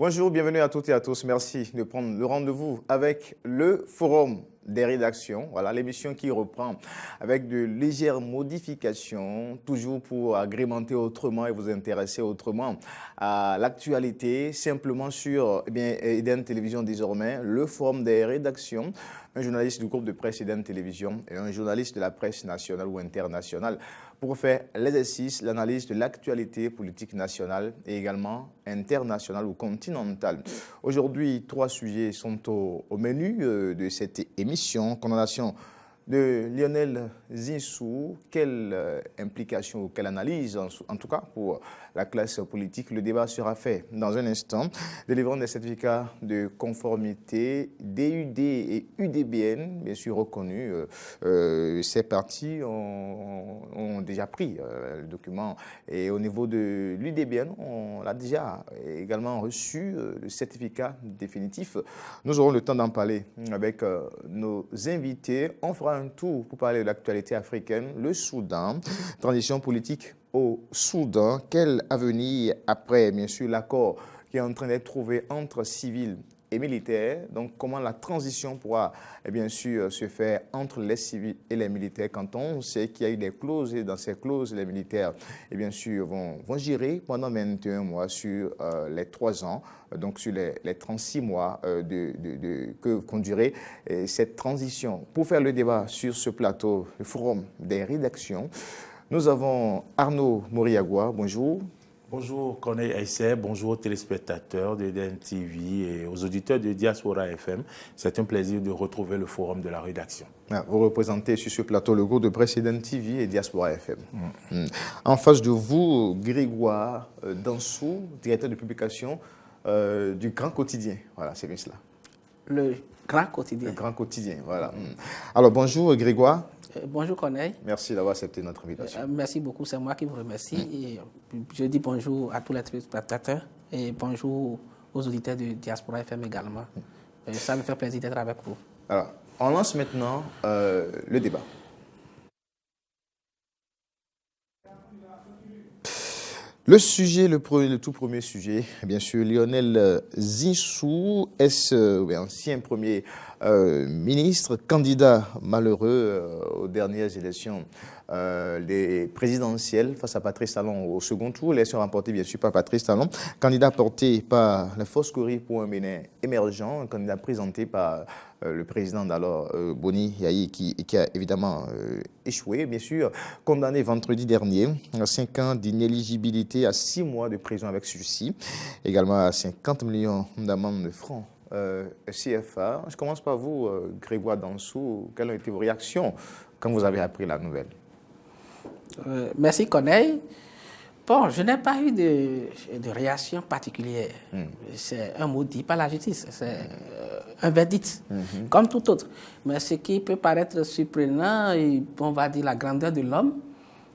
Bonjour, bienvenue à toutes et à tous. Merci de prendre le rendez-vous avec le Forum des rédactions. Voilà l'émission qui reprend avec de légères modifications, toujours pour agrémenter autrement et vous intéresser autrement à l'actualité, simplement sur Eden Télévision désormais, le Forum des rédactions, un journaliste du groupe de presse Eden Télévision et un journaliste de la presse nationale ou internationale pour faire l'exercice, l'analyse de l'actualité politique nationale et également internationale ou continentale. Aujourd'hui, 3 sujets sont au menu de cette émission. Condamnation de Lionel Zinsou, quelle implication ou quelle analyse, en tout cas pour la classe politique. Le débat sera fait dans un instant. Délivrant des certificats de conformité, DUD et UDBN, bien sûr reconnus. Ces partis ont déjà pris le document. Et au niveau de l'UDBN, on l'a déjà également reçu, le certificat définitif. Nous aurons le temps d'en parler avec nos invités. On fera un tour pour parler de l'actualité africaine, le Soudan, transition politique au Soudan. Quel avenir après, bien sûr, l'accord qui est en train d'être trouvé entre civils et militaires. Donc, comment la transition pourra, bien sûr, se faire entre les civils et les militaires quand on sait qu'il y a eu des clauses et dans ces clauses, les militaires, et bien sûr, vont gérer pendant 21 mois sur les 3 ans, donc sur les 36 mois que conduirait cette transition. Pour faire le débat sur ce plateau, le Forum des rédactions, nous avons Arnaud Moriagua. Bonjour. Bonjour Corneille Aïssé, bonjour aux téléspectateurs de DN TV et aux auditeurs de Diaspora FM. C'est un plaisir de retrouver le forum de la rédaction. Vous représentez sur ce plateau le groupe de presse DN TV et Diaspora FM. En face de vous, Grégoire Dansou, directeur de publication du Grand Quotidien. Voilà, c'est bien cela. Le Grand Quotidien. Le Grand Quotidien, voilà. Alors, bonjour Grégoire. Bonjour Corneille. Merci d'avoir accepté notre invitation. Merci beaucoup, c'est moi qui vous remercie. Et je dis bonjour à tous les téléspectateurs et bonjour aux auditeurs de Diaspora FM également. Ça me fait plaisir d'être avec vous. Alors, on lance maintenant le débat. Le sujet, le tout premier sujet, bien sûr, Lionel Zinsou, ancien premier ministre, candidat malheureux aux dernières élections des présidentielles face à Patrice Talon au second tour. L'élection remportée, bien sûr, par Patrice Talon. Candidat porté par la Force Kouri pour un Bénin émergent, un candidat présenté par le président d'alors, Boni Yahi, qui a évidemment échoué, bien sûr, condamné vendredi dernier à 5 ans d'inéligibilité, à 6 mois de prison avec sursis, également à 50 millions d'amendes de francs CFA. Je commence par vous, Grégoire Dansou. Quelles ont été vos réactions quand vous avez appris la nouvelle? Merci Corneille. Bon, je n'ai pas eu de réaction particulière. C'est un mot dit par la justice. C'est un verdict, comme tout autre. Mais ce qui peut paraître surprenant, et on va dire la grandeur de l'homme,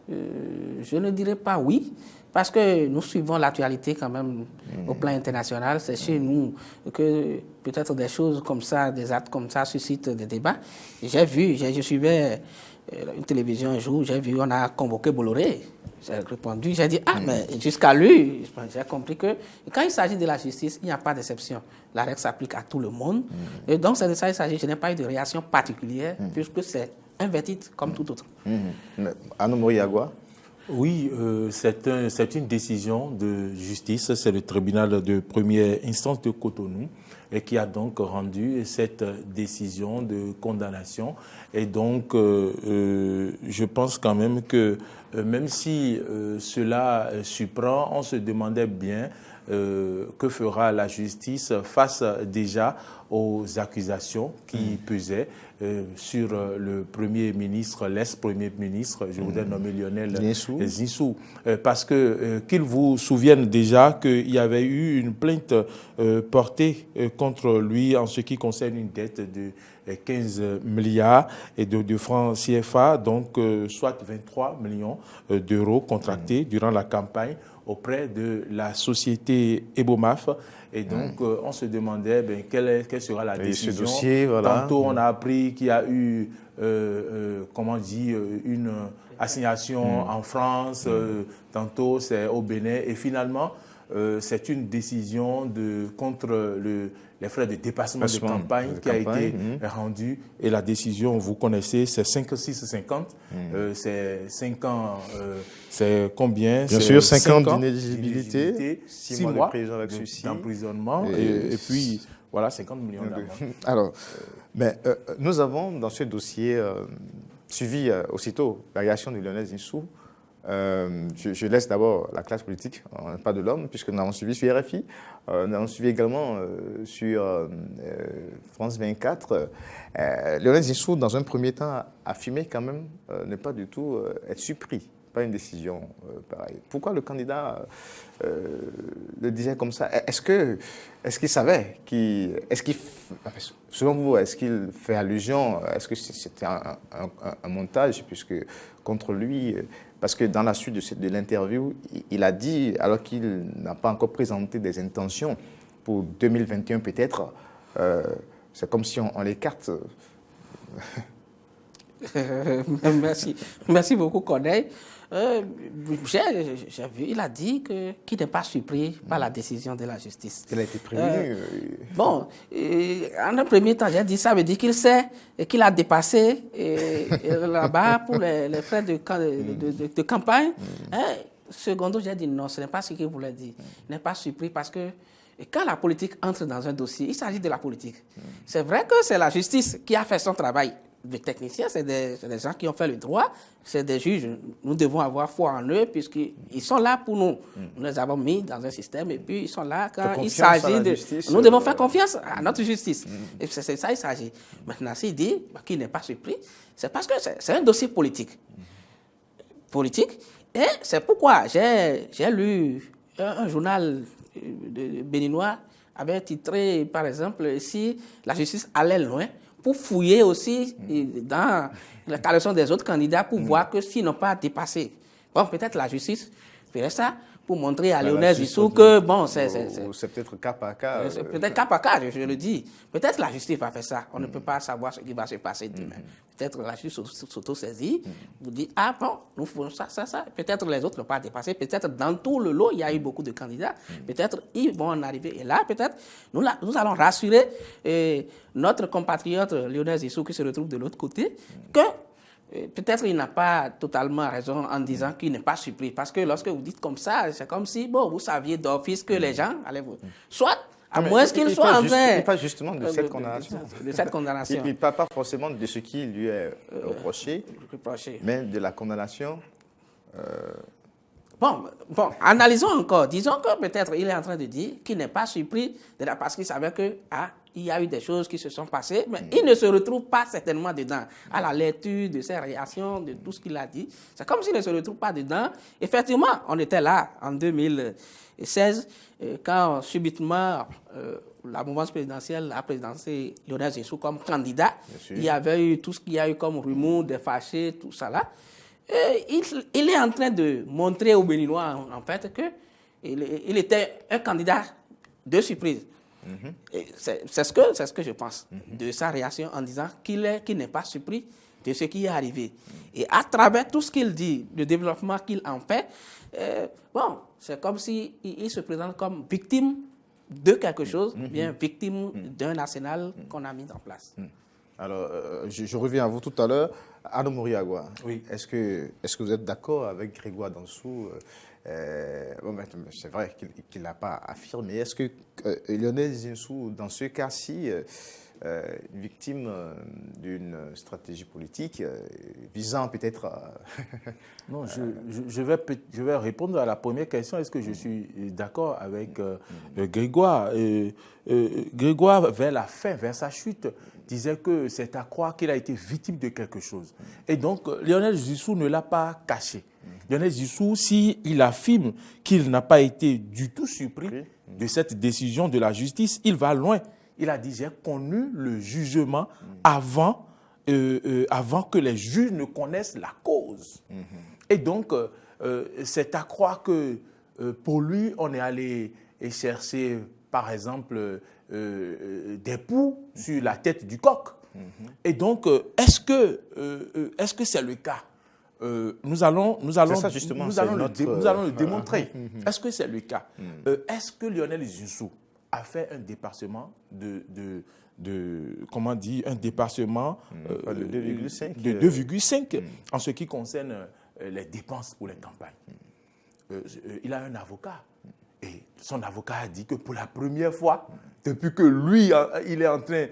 je ne dirais pas oui, parce que nous suivons l'actualité quand même au plan international. C'est chez nous que peut-être des choses comme ça, des actes comme ça suscitent des débats. J'ai vu, je suivais une télévision un jour, j'ai vu, on a convoqué Bolloré. J'ai répondu, j'ai dit, mais jusqu'à lui, j'ai compris que quand il s'agit de la justice, il n'y a pas d'exception. La règle s'applique à tout le monde. Et donc, c'est de ça qu'il s'agit. Je n'ai pas eu de réaction particulière, puisque c'est un verdict comme tout autre. Arnaud Moriagua. Oui, c'est une décision de justice. C'est le tribunal de première instance de Cotonou et qui a donc rendu cette décision de condamnation. Et donc, je pense quand même que même si cela surprend, on se demandait bien que fera la justice face déjà aux accusations qui pesaient sur le Premier ministre, l'ex-Premier ministre, je voudrais nommer Lionel Zinsou. Parce que qu'il vous souvienne déjà qu'il y avait eu une plainte portée contre lui en ce qui concerne une dette de 15 milliards de francs CFA, donc soit 23 millions d'euros contractés durant la campagne auprès de la société Ebomaf. Et donc, on se demandait quelle sera la décision. Ce dossier, voilà. Tantôt, on a appris qu'il y a eu, une assignation en France. Tantôt, c'est au Bénin. Et finalement, c'est une décision contre les frais de dépassement de campagne qui a été rendue. Et la décision, vous connaissez, c'est 5-6-50. C'est 5 ans, c'est combien? Bien sûr, 5 ans d'inéligibilité, 6 mois de prison avec sursis, d'emprisonnement, et puis, voilà, 50 millions d'amende. Alors, nous avons dans ce dossier suivi aussitôt la réaction de Lionel Zinsou. Je laisse d'abord la classe politique, pas de l'homme, puisque nous avons suivi sur RFI, nous avons suivi également sur France 24. Lionel Zinsou, dans un premier temps, a affirmé quand même ne pas du tout être surpris par une décision pareille. Pourquoi le candidat le disait comme ça? Est-ce qu'il savait? Selon vous, est-ce qu'il fait allusion? Est-ce que c'était un montage, puisque contre lui... Parce que dans la suite de l'interview, il a dit, alors qu'il n'a pas encore présenté des intentions pour 2021 peut-être, c'est comme si on l'écarte. Merci beaucoup, Corneille. J'ai vu, il a dit qu'il n'est pas surpris par la décision de la justice. Il a été prévenu. En un premier temps, j'ai dit ça veut dire qu'il sait et qu'il a dépassé là-bas pour les frais de campagne. Secondo, j'ai dit non, ce n'est pas ce qu'il voulait dire. Il n'est pas surpris parce que quand la politique entre dans un dossier, il s'agit de la politique. C'est vrai que c'est la justice qui a fait son travail. Les techniciens, c'est des gens qui ont fait le droit, c'est des juges. Nous devons avoir foi en eux puisqu'ils sont là pour nous. Nous les avons mis dans un système et puis ils sont là quand il s'agit de... Justice, nous devons faire confiance à notre justice. Et c'est ça il s'agit. Maintenant, s'il dit qu'il n'est pas surpris, c'est parce que c'est un dossier politique. Politique. Et c'est pourquoi j'ai lu un journal béninois avait titré, par exemple, si la justice allait loin, pour fouiller aussi dans la caractérisation des autres candidats pour voir que s'ils n'ont pas dépassé. Bon, peut-être la justice ferait ça pour montrer à Lionel Zinsou que, bon, c'est peut-être cas par cas. Peut-être cas par cas, je le dis. Peut-être la justice va faire ça. On ne peut pas savoir ce qui va se passer demain. Peut-être la justice s'auto-saisit, vous dit, ah bon, nous faisons ça. Peut-être les autres n'ont pas dépassé. Peut-être dans tout le lot, il y a eu beaucoup de candidats. Peut-être ils vont en arriver. Et là, peut-être, nous allons rassurer notre compatriote Lionel Zinsou qui se retrouve de l'autre côté, que peut-être il n'a pas totalement raison en disant qu'il n'est pas surpris. Parce que lorsque vous dites comme ça, c'est comme si, bon, vous saviez d'office que les gens allaient vous... Soit, à moins qu'ils soient en train... Il parle justement de cette condamnation. De cette condamnation. Il ne parle pas forcément de ce qui lui est reproché, mais de la condamnation... Bon, analysons encore. Disons que peut-être il est en train de dire qu'il n'est pas surpris parce qu'il savait que il y a eu des choses qui se sont passées, mais il ne se retrouve pas certainement dedans. À la lecture de ses réactions, de tout ce qu'il a dit, c'est comme s'il ne se retrouve pas dedans. Effectivement, on était là en 2016, quand subitement la mouvance présidentielle a présenté Lionel Zinsou comme candidat. Il y avait eu tout ce qu'il y a eu comme rumeur, des fâchés, tout ça là. Il est en train de montrer aux Béninois, en fait, qu'il était un candidat de surprise. C'est ce que je pense de sa réaction en disant qu'il n'est pas surpris de ce qui est arrivé. Et à travers tout ce qu'il dit, le développement qu'il en fait, c'est comme s'il se présente comme victime de quelque chose, bien victime d'un arsenal qu'on a mis en place. Alors, je reviens à vous tout à l'heure. Arnaud Moriagua, oui. Est-ce que vous êtes d'accord avec Grégoire Dansou? C'est vrai qu'il n'a pas affirmé. Est-ce que Lionel Zinsou, dans ce cas-ci, victime d'une stratégie politique visant peut-être à... Non, je vais répondre à la première question. Est-ce que je suis d'accord avec Grégoire? Grégoire, vers la fin, vers sa chute, disait que c'est à croire qu'il a été victime de quelque chose. Et donc, Lionel Zinsou ne l'a pas caché. Lionel Zinsou, s'il affirme qu'il n'a pas été du tout surpris de cette décision de la justice, il va loin. Il a dit, j'ai connu le jugement avant que les juges ne connaissent la cause. Et donc, c'est à croire que pour lui, on est allé chercher, par exemple, des poux sur la tête du coq. Et donc, est-ce que c'est le cas? nous allons ça, justement, le démontrer. Est-ce que c'est le cas? Est-ce que Lionel Zinsou a fait un dépassement comment dire, un dépassement de 2,5 en ce qui concerne les dépenses pour les campagnes? Il a un avocat. Et son avocat a dit que pour la première fois, depuis que lui, il est en train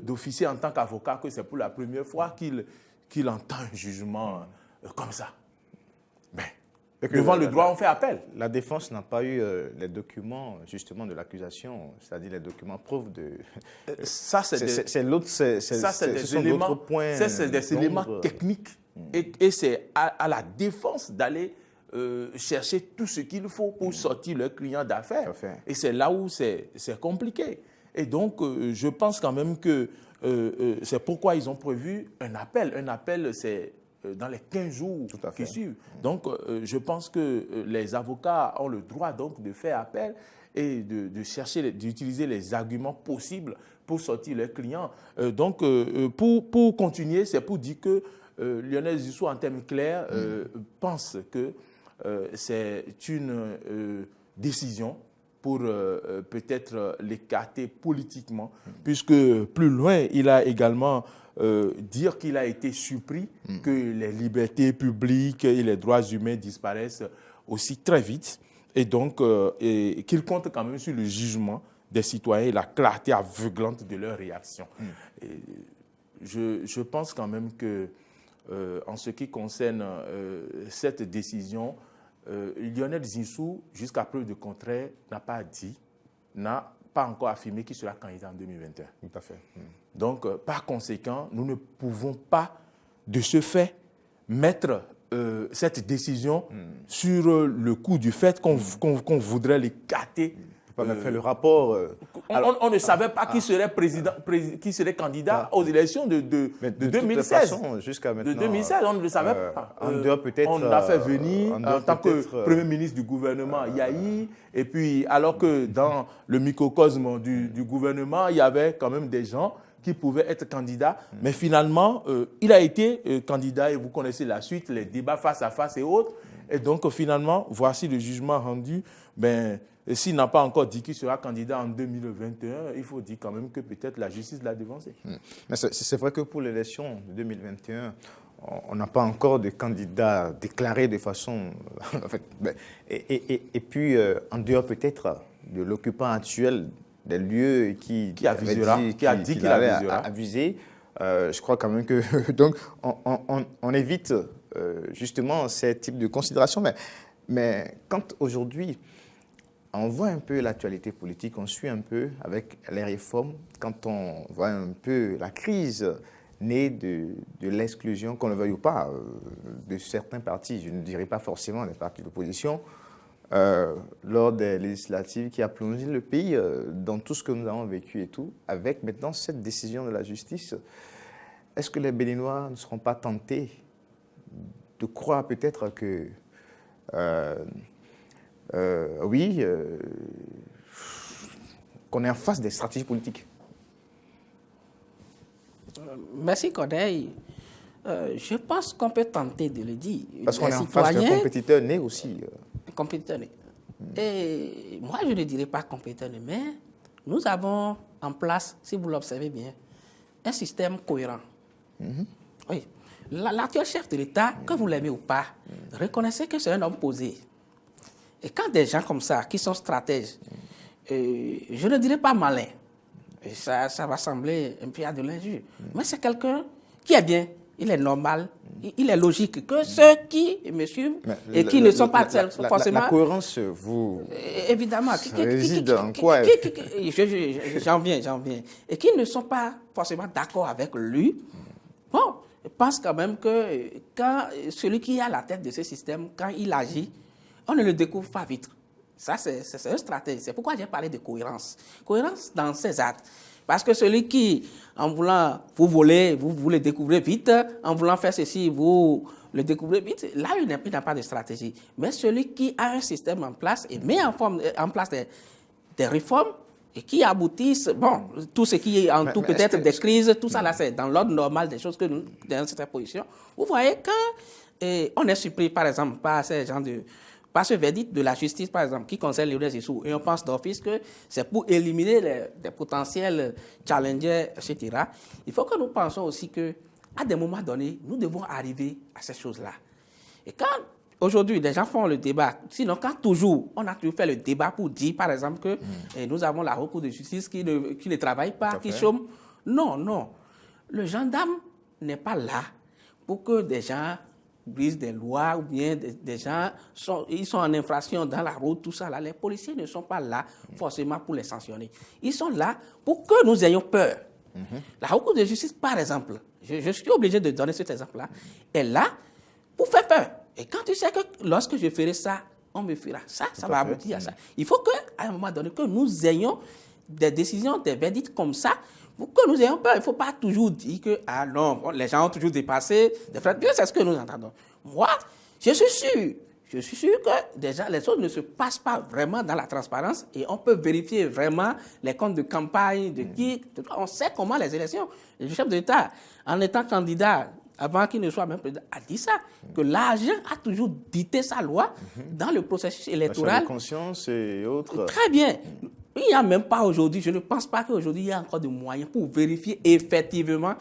d'officier en tant qu'avocat, que c'est pour la première fois qu'il entend un jugement comme ça. Mais devant le droit, on fait appel. La défense n'a pas eu les documents, justement, de l'accusation, c'est-à-dire les documents preuves de... Ça, c'est l'autre, des éléments, c'est des éléments techniques. Et c'est à la défense d'aller chercher tout ce qu'il faut pour sortir le client d'affaires. Et c'est là où c'est compliqué. Et donc, je pense quand même que c'est pourquoi ils ont prévu un appel. Un appel, c'est dans les 15 jours qui suivent. Donc, je pense que les avocats ont le droit donc de faire appel et de chercher, d'utiliser les arguments possibles pour sortir les clients. Donc, pour continuer, c'est pour dire que Lionel Zinsou, en termes clairs, pense que c'est une décision pour peut-être l'écarter politiquement, puisque plus loin, il a également dire qu'il a été surpris que les libertés publiques et les droits humains disparaissent aussi très vite, et donc qu'il compte quand même sur le jugement des citoyens et la clarté aveuglante de leurs réactions. Et je pense quand même que en ce qui concerne cette décision, Lionel Zinsou, jusqu'à preuve de contraire, n'a pas encore affirmé qu'il sera candidat en 2021. Tout à fait. Donc, par conséquent, nous ne pouvons pas, de ce fait, mettre cette décision sur le coup du fait qu'on voudrait l'écarter. On a fait le rapport. On ne savait pas qui serait qui serait candidat aux élections de 2016. Jusqu'à maintenant. De 2016, on ne le savait pas. On l'a fait venir en tant que Premier ministre du gouvernement Yahi. Et puis, alors que dans le microcosme du gouvernement, il y avait quand même des gens qui pouvaient être candidats. Mais finalement, il a été candidat et vous connaissez la suite, les débats face à face et autres. Et donc, finalement, voici le jugement rendu. Et s'il n'a pas encore dit qu'il sera candidat en 2021, il faut dire quand même que peut-être la justice l'a devancé. Mais c'est vrai que pour l'élection de 2021, on n'a pas encore de candidat déclaré de façon... en fait, et puis, en dehors peut-être de l'occupant actuel des lieux qui a dit qu'il allait aviser, je crois quand même que... Donc, on évite justement ces types de considérations. Mais quand aujourd'hui... On voit un peu l'actualité politique, on suit un peu avec les réformes, quand on voit un peu la crise née de l'exclusion, qu'on le veuille ou pas, de certains partis, je ne dirais pas forcément des partis d'opposition, lors des législatives qui a plongé le pays dans tout ce que nous avons vécu et tout, avec maintenant cette décision de la justice. Est-ce que les Béninois ne seront pas tentés de croire peut-être que... qu'on est en face des stratégies politiques. Merci Corneille. Je pense qu'on peut tenter de le dire. Parce qu'on est en face d'un compétiteur né aussi. Compétiteur né. Et moi, je ne dirais pas compétiteur né, mais nous avons en place, si vous l'observez bien, un système cohérent. Oui. L'actuel chef de l'État, que vous l'aimez ou pas, reconnaissez que c'est un homme posé. Et quand des gens comme ça, qui sont stratèges, je ne dirais pas malins, ça va sembler un peu à de l'injure, mais c'est quelqu'un qui est bien, il est normal, il est logique que ceux qui me suivent et qui ne sont pas forcément... La cohérence, vous... Évidemment. Réside en quoi? J'en viens. Et qui ne sont pas forcément d'accord avec lui, bon, je pense quand même que quand celui qui est à la tête de ce système, quand il agit, on ne le découvre pas vite. Ça, c'est un stratège. C'est pourquoi j'ai parlé de cohérence. Cohérence dans ses actes. Parce que celui qui, en voulant vous voler, vous le découvrez vite, en voulant faire ceci, vous le découvrez vite, là, il n'a pas de stratégie. Mais celui qui a un système en place et met en place des réformes et qui aboutissent, bon, tout ce qui est en tout peut-être des crises, tout ça là, c'est dans l'ordre normal des choses que nous, dans cette position. Vous voyez, quand Et on est surpris, par exemple, par ce verdict de la justice, par exemple, qui concerne Lionel Zinsou. Et on pense d'office que c'est pour éliminer des potentiels challengers, etc. Il faut que nous pensions aussi qu'à des moments donnés, nous devons arriver à ces choses-là. Et quand aujourd'hui les gens font le débat, sinon quand on a toujours fait le débat pour dire, par exemple, que nous avons la Haute Cour de justice qui ne travaille pas, qui chôme. Non. Le gendarme n'est pas là pour que des gens brisent des lois ou bien des gens ils sont en infraction dans la route, tout ça là. Les policiers ne sont pas là forcément pour les sanctionner. Ils sont là pour que nous ayons peur. La Haute Cour de justice, par exemple, je suis obligé de donner cet exemple-là, est là pour faire peur. Et quand tu sais que lorsque je ferai ça, on me fera ça, ça va aboutir à ça. Il faut qu'à un moment donné, que nous ayons des décisions, des verdicts comme ça, pour que nous ayons peur. Il ne faut pas toujours dire que, ah non, les gens ont toujours dépassé des frais. C'est ce que nous entendons. Moi, je suis sûr que déjà les choses ne se passent pas vraiment dans la transparence et on peut vérifier vraiment les comptes de campagne, de qui. On sait comment les élections. Le chef de l'État, en étant candidat, avant qu'il ne soit même président, a dit ça, que l'argent a toujours dicté sa loi dans le processus électoral. De conscience et autres. Très bien. Il n'y a même pas aujourd'hui, je ne pense pas qu'aujourd'hui, il y a encore de moyens pour vérifier effectivement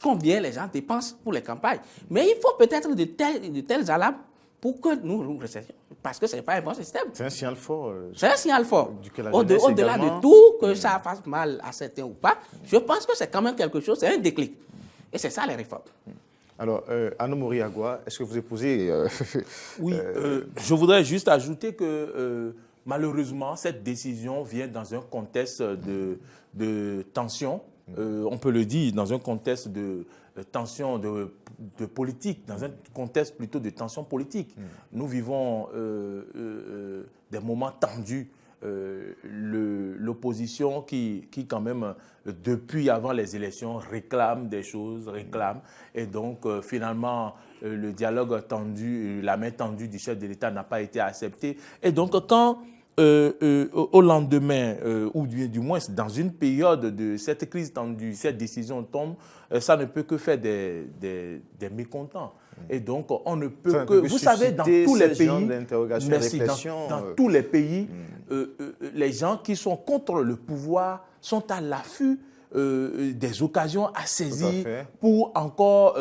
combien les gens dépensent pour les campagnes. Mais il faut peut-être de telles alarmes pour que nous restions. Parce que ce n'est pas un bon système. C'est un signal fort. C'est un signal fort. Au-delà de tout, que ça fasse mal à certains ou pas, je pense que c'est quand même quelque chose, c'est un déclic. Et c'est ça les réformes. Alors, Anne-Marie Agua, est-ce que vous épousez Oui, je voudrais juste ajouter que malheureusement, cette décision vient dans un contexte de tension. On peut le dire, dans un contexte de tension de politique, dans un contexte plutôt de tension politique. Nous vivons des moments tendus. L'opposition qui quand même, depuis avant les élections, réclame des choses, et donc finalement le dialogue tendu, la main tendue du chef de l'État n'a pas été acceptée. Et donc quand au lendemain, ou du moins dans une période de cette crise tendue, cette décision tombe, ça ne peut que faire des mécontents. Et donc, on ne peut que... Vous savez, dans tous les pays, dans tous les pays, les gens qui sont contre le pouvoir sont à l'affût des occasions à saisir pour encore,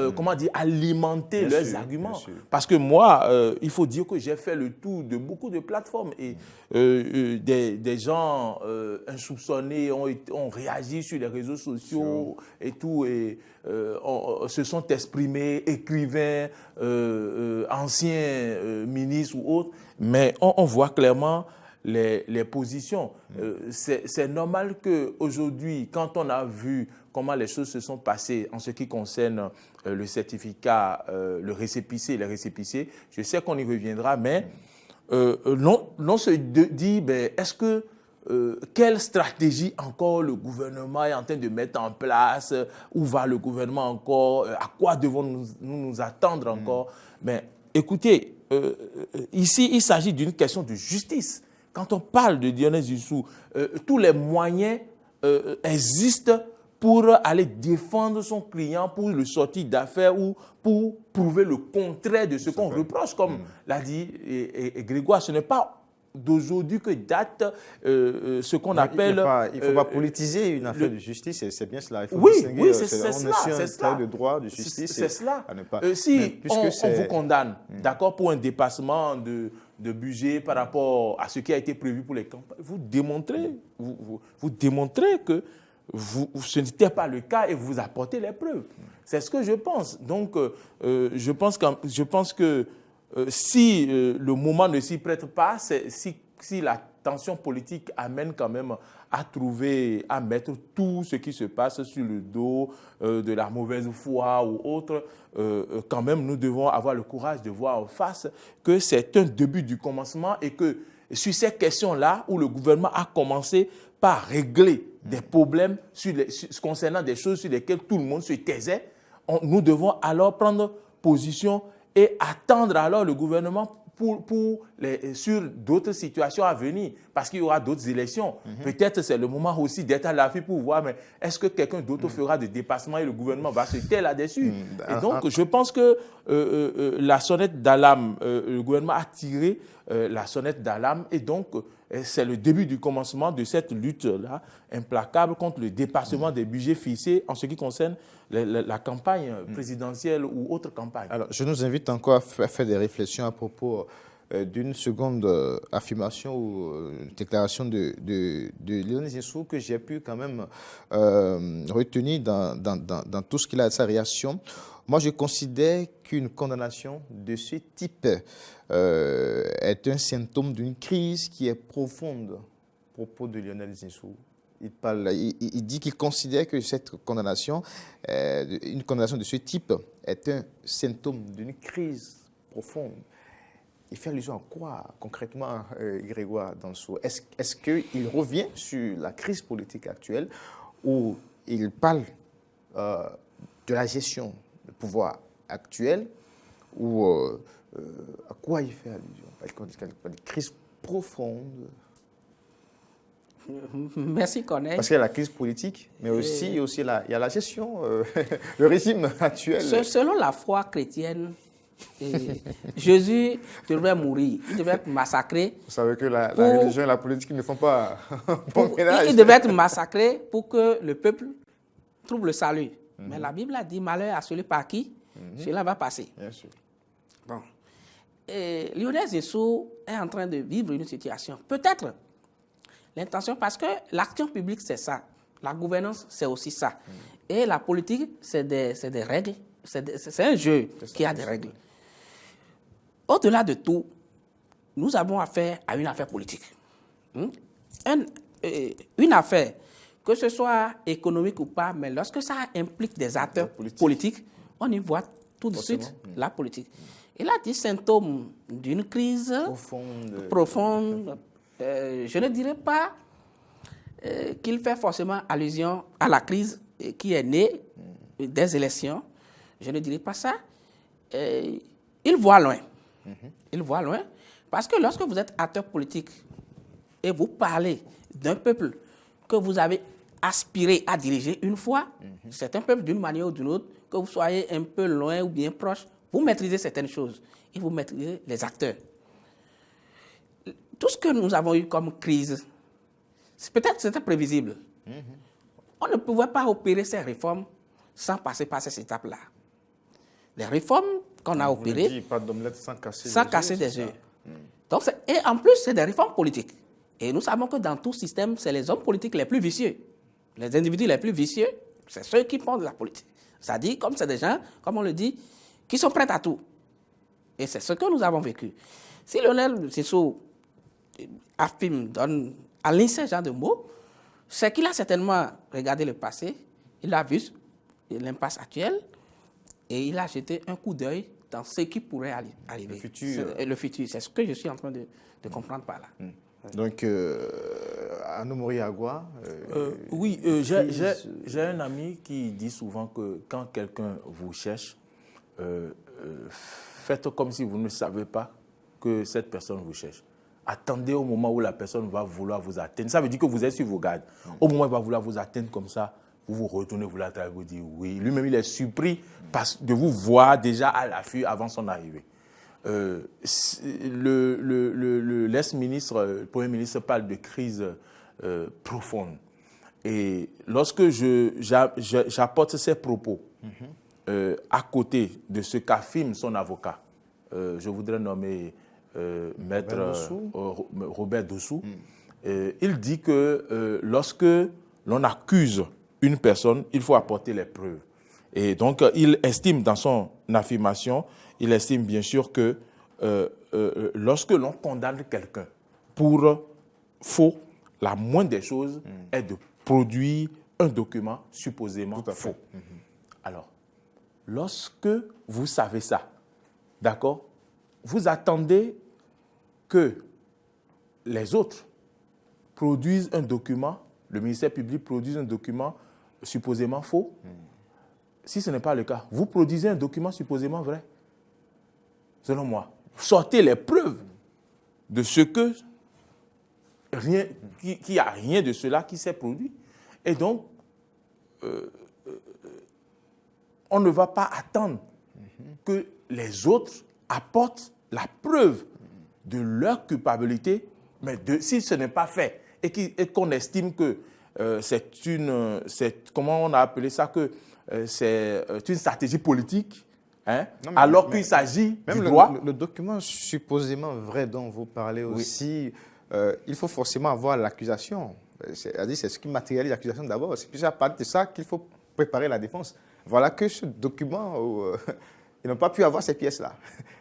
alimenter leurs arguments. Parce que moi, il faut dire que j'ai fait le tour de beaucoup de plateformes et des gens insoupçonnés ont réagi sur les réseaux sociaux et tout, et se sont exprimés, écrivains, anciens ministres ou autres, mais on voit clairement les positions. C'est normal qu'aujourd'hui, quand on a vu comment les choses se sont passées en ce qui concerne le certificat, le récépissé, les récépissés, je sais qu'on y reviendra, mais l'on se dit, est-ce que quelle stratégie encore le gouvernement est en train de mettre en place? Où va le gouvernement encore? À quoi devons-nous nous attendre encore? Mais écoutez, ici, il s'agit d'une question de justice. Quand on parle de Lionel Zinsou, tous les moyens existent pour aller défendre son client, pour le sortir d'affaires ou pour prouver le contraire de ce qu'on reproche, comme l'a dit et Grégoire. Ce n'est pas d'aujourd'hui que date ce qu'on appelle... Il ne faut pas politiser une affaire de justice, c'est bien cela. Il faut oui, c'est cela. C'est cela. De droit, de justice. C'est cela. Si on vous condamne, d'accord, pour un dépassement de budget par rapport à ce qui a été prévu pour les campagnes, vous démontrez que ce n'était pas le cas et vous apportez les preuves. C'est ce que je pense. Donc, je pense que si le moment ne s'y prête pas, si la tension politique amène quand même à mettre tout ce qui se passe sur le dos de la mauvaise foi ou autre, quand même nous devons avoir le courage de voir en face que c'est un début du commencement et que sur ces questions-là où le gouvernement a commencé par régler des problèmes concernant des choses sur lesquelles tout le monde se taisait, nous devons alors prendre position et attendre alors le gouvernement pour sur d'autres situations à venir, parce qu'il y aura d'autres élections. Peut-être c'est le moment aussi d'être à l'affût pour voir, mais est-ce que quelqu'un d'autre fera des dépassements et le gouvernement va se taire là-dessus? Et donc, je pense que la sonnette d'alarme, le gouvernement a tiré la sonnette d'alarme, et donc, c'est le début du commencement de cette lutte-là, implacable contre le dépassement des budgets fixés en ce qui concerne la campagne présidentielle ou autre campagne. Alors, je nous invite encore à faire des réflexions à propos d'une seconde affirmation ou déclaration de Lionel Zinsou que j'ai pu quand même retenir dans tout ce qu'il a de sa réaction. Moi, je considère qu'une condamnation de ce type est un symptôme d'une crise qui est profonde. À propos de Lionel Zinsou, il dit qu'il considère que cette condamnation, une condamnation de ce type, est un symptôme d'une crise profonde. Il fait allusion à quoi concrètement, Grégoire Danso? Est-ce qu'il revient sur la crise politique actuelle ou il parle de la gestion du pouvoir actuel ou à quoi il fait allusion? Il dit une crise profonde. Merci, Corneille. Parce qu'il y a la crise politique, mais aussi, il y a la gestion, le régime actuel. Selon la foi chrétienne, Jésus devrait mourir, il devrait être massacré. Vous savez que la religion et la politique ne font pas bon ménage. Il devrait être massacré pour que le peuple trouve le salut. Mais la Bible a dit malheur à celui par qui cela va passer. Bien sûr. Bon. Et Lionel Zinsou est en train de vivre une situation. Peut-être l'intention, parce que l'action publique, c'est ça. La gouvernance, c'est aussi ça. Et la politique, c'est des règles. C'est un jeu qui a des règles. Au-delà de tout, nous avons affaire à une affaire politique. Une affaire, que ce soit économique ou pas, mais lorsque ça implique des acteurs politiques, on y voit tout de suite la politique. Il a dit symptôme d'une crise profonde. Je ne dirais pas qu'il fait forcément allusion à la crise qui est née des élections. Je ne dirais pas ça. Il voit loin. Il voit loin. Parce que lorsque vous êtes acteur politique et vous parlez d'un peuple que vous avez aspiré à diriger une fois, c'est un peuple d'une manière ou d'une autre, que vous soyez un peu loin ou bien proche, vous maîtrisez certaines choses et vous maîtrisez les acteurs. Tout ce que nous avons eu comme crise, peut-être c'était prévisible. On ne pouvait pas opérer ces réformes sans passer par ces étapes-là. Les réformes qu'on a opérées, pas d'omelette sans casser des œufs. Donc, et en plus, c'est des réformes politiques. Et nous savons que dans tout système, c'est les hommes politiques les plus vicieux. Les individus les plus vicieux, c'est ceux qui font de la politique. C'est-à-dire, comme c'est des gens, comme on le dit, qui sont prêts à tout. Et c'est ce que nous avons vécu. Si Lionel Zinsou affirme, donne à ce genre de mots, c'est qu'il a certainement regardé le passé, il a vu l'impasse actuelle et il a jeté un coup d'œil dans ce qui pourrait arriver. Le futur, c'est ce que je suis en train de comprendre par là. Donc, Anomori Agua. Oui, j'ai un ami qui dit souvent que quand quelqu'un vous cherche, faites comme si vous ne savez pas que cette personne vous cherche. Attendez au moment où la personne va vouloir vous atteindre. Ça veut dire que vous êtes sur vos gardes. Au moment où il va vouloir vous atteindre comme ça, vous vous retournez, vous l'attrapez, vous dites oui. Lui-même, il est surpris de vous voir déjà à l'affût avant son arrivée. L'ex-ministre, le Premier ministre parle de crise profonde. Et lorsque j'apporte ces propos à côté de ce qu'affirme son avocat, je voudrais nommer Maître Robert Dossou, il dit que lorsque l'on accuse une personne, il faut apporter les preuves. Et donc, il estime dans son affirmation, il estime bien sûr que lorsque l'on condamne quelqu'un pour faux, la moindre des choses est de produire un document supposément faux. Alors, lorsque vous savez ça, d'accord, vous attendez que les autres produisent un document, le ministère public produise un document supposément faux. Si ce n'est pas le cas, vous produisez un document supposément vrai. Selon moi, sortez les preuves de ce que rien, qu'il n'y a rien de cela qui s'est produit. Et donc, on ne va pas attendre que les autres apportent la preuve de leur culpabilité, mais si ce n'est pas fait et qu'on estime que comment on a appelé ça, que c'est une stratégie politique, hein, non, alors qu'il s'agit du droit. Le document supposément vrai dont vous parlez aussi, il faut forcément avoir l'accusation. C'est-à-dire, c'est ce qui matérialise l'accusation d'abord. C'est plus à partir de ça qu'il faut préparer la défense. Voilà que ce document, ils n'ont pas pu avoir ces pièces-là.